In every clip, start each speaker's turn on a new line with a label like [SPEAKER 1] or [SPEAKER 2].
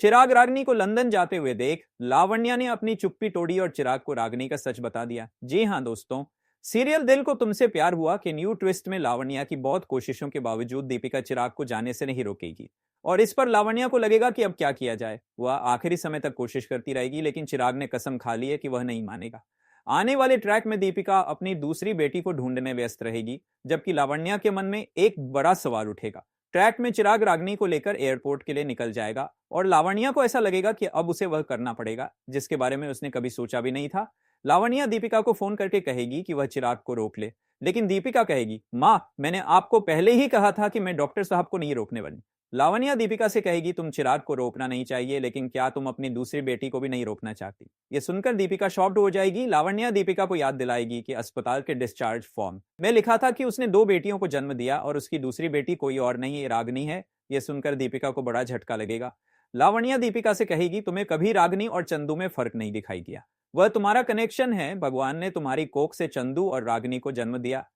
[SPEAKER 1] चिराग रागनी को लंदन जाते हुए देख लावण्या ने अपनी चुप्पी तोड़ी और चिराग को रागनी का सच बता दिया। जी हाँ दोस्तों, सीरियल दिल को तुमसे प्यार हुआ कि न्यू ट्विस्ट में लावण्या की बहुत कोशिशों के बावजूद दीपिका चिराग को जाने से नहीं रोकेगी और इस पर लावण्या को लगेगा कि अब क्या किया जाए। वह आखिरी समय तक कोशिश करती रहेगी, लेकिन चिराग ने कसम खा ली है कि वह नहीं मानेगा। आने वाले ट्रैक में दीपिका अपनी दूसरी बेटी को ढूंढने व्यस्त रहेगी, जबकि लावण्या के मन में एक बड़ा सवाल उठेगा। ट्रैक में चिराग रागनी को लेकर एयरपोर्ट के लिए निकल जाएगा और लावण्या को ऐसा लगेगा कि अब उसे वह करना पड़ेगा जिसके बारे में उसने कभी सोचा भी नहीं था। लावण्या दीपिका को फोन करके कहेगी कि वह चिराग को रोक ले, लेकिन दीपिका कहेगी, माँ मैंने आपको पहले ही कहा था कि मैं डॉक्टर साहब को नहीं रोकने वाली। लावण्या दीपिका से कहेगी, तुम चिराग को रोकना नहीं चाहिए, लेकिन क्या तुम अपनी दूसरी बेटी को भी नहीं रोकना चाहती? ये सुनकर दीपिका शॉक्ड हो जाएगी। लावण्या दीपिका को याद दिलाएगी कि अस्पताल के डिस्चार्ज फॉर्म में लिखा था कि उसने 2 बेटियों को जन्म दिया और उसकी दूसरी बेटी कोई और नहीं रागनी है। यह सुनकर दीपिका को बड़ा झटका लगेगा। लावण्या दीपिका से कहेगी, तुम्हें कभी रागनी और चंदू में फर्क नहीं दिखाई दिया। वह तुम्हारा कनेक्शन है, भगवान ने तुम्हारी कोख से चंदू और रागनी को जन्म दिया।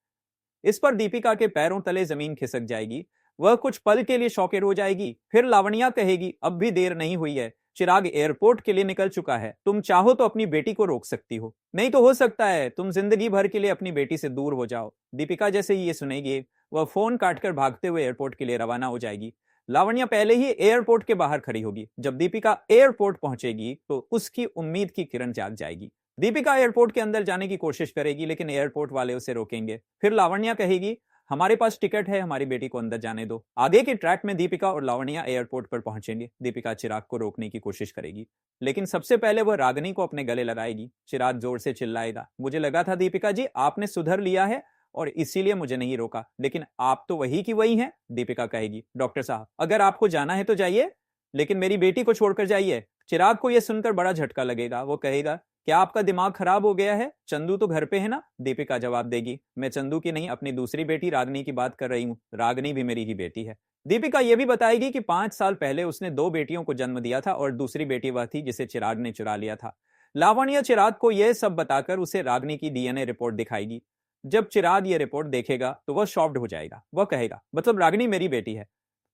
[SPEAKER 1] इस पर दीपिका के पैरों तले जमीन खिसक जाएगी। वह कुछ पल के लिए शॉकेड हो जाएगी। फिर लावण्या कहेगी, अब भी देर नहीं हुई है, चिराग एयरपोर्ट के लिए निकल चुका है, तुम चाहो तो अपनी बेटी को रोक सकती हो, नहीं तो हो सकता है तुम जिंदगी भर के लिए अपनी बेटी से दूर हो जाओ। दीपिका जैसे ही ये सुनेगी, वह फोन काटकर भागते हुए एयरपोर्ट के लिए रवाना हो जाएगी। लावण्या पहले ही एयरपोर्ट के बाहर खड़ी होगी। जब दीपिका एयरपोर्ट पहुंचेगी तो उसकी उम्मीद की किरण जाग जाएगी। दीपिका एयरपोर्ट के अंदर जाने की कोशिश करेगी, लेकिन एयरपोर्ट वाले उसे रोकेंगे। फिर लावण्या कहेगी, हमारे पास टिकट है, हमारी बेटी को अंदर जाने दो। आगे के ट्रैक में दीपिका और लावण्या एयरपोर्ट पर पहुंचेंगे। दीपिका चिराग को रोकने की कोशिश करेगी, लेकिन सबसे पहले वह रागनी को अपने गले लगाएगी। चिराग जोर से चिल्लाएगा, मुझे लगा था दीपिका जी आपने सुधर लिया है और इसीलिए मुझे नहीं रोका, लेकिन आप तो वही की वही हैं। दीपिका कहेगी, डॉक्टर साहब अगर आपको जाना है तो जाइए, लेकिन मेरी बेटी को छोड़कर जाइए। चिराग को यह सुनकर बड़ा झटका लगेगा। वो कहेगा, क्या आपका दिमाग खराब हो गया है? चंदू तो घर पे है ना? दीपिका जवाब देगी, मैं चंदू की नहीं अपनी दूसरी बेटी रागनी की बात कर रही हूँ, रागनी भी मेरी ही बेटी है। दीपिका यह भी बताएगी कि 5 साल पहले उसने 2 बेटियों को जन्म दिया था और दूसरी बेटी वह थी जिसे चिराग ने चुरा लिया था। लावण्या चिराग को यह सब बताकर उसे रागनी की डीएनए रिपोर्ट दिखाएगी। जब चिराग ये रिपोर्ट देखेगा तो वह शॉक्ड हो जाएगा। वह कहेगा, मतलब रागनी मेरी बेटी है?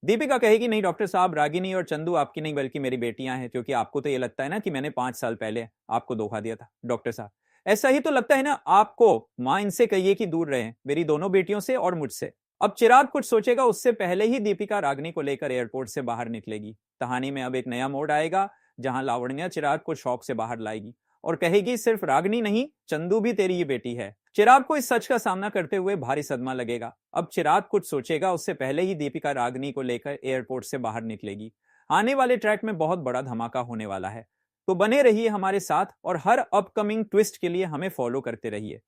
[SPEAKER 1] दीपिका कहेगी, नहीं डॉक्टर साहब, रागिनी और चंदू आपकी नहीं बल्कि मेरी बेटियां हैं, क्योंकि आपको तो ये लगता है ना कि मैंने 5 साल पहले आपको धोखा दिया था। डॉक्टर साहब ऐसा ही तो लगता है ना आपको। माँ इनसे कहिए कि दूर रहें, मेरी दोनों बेटियों से और मुझसे। अब चिराग कुछ सोचेगा उससे पहले ही दीपिका रागिनी को लेकर एयरपोर्ट से बाहर निकलेगी। कहानी में अब एक नया मोड़ आएगा, जहां लावण्या चिराग को शौक से बाहर लाएगी और कहेगी, सिर्फ रागिनी नहीं, चंदू भी तेरी ही बेटी है। चिराग को इस सच का सामना करते हुए भारी सदमा लगेगा। अब चिराग कुछ सोचेगा उससे पहले ही दीपिका रागिनी को लेकर एयरपोर्ट से बाहर निकलेगी। आने वाले ट्रैक में बहुत बड़ा धमाका होने वाला है, तो बने रहिए हमारे साथ और हर अपकमिंग ट्विस्ट के लिए हमें फॉलो करते रहिए।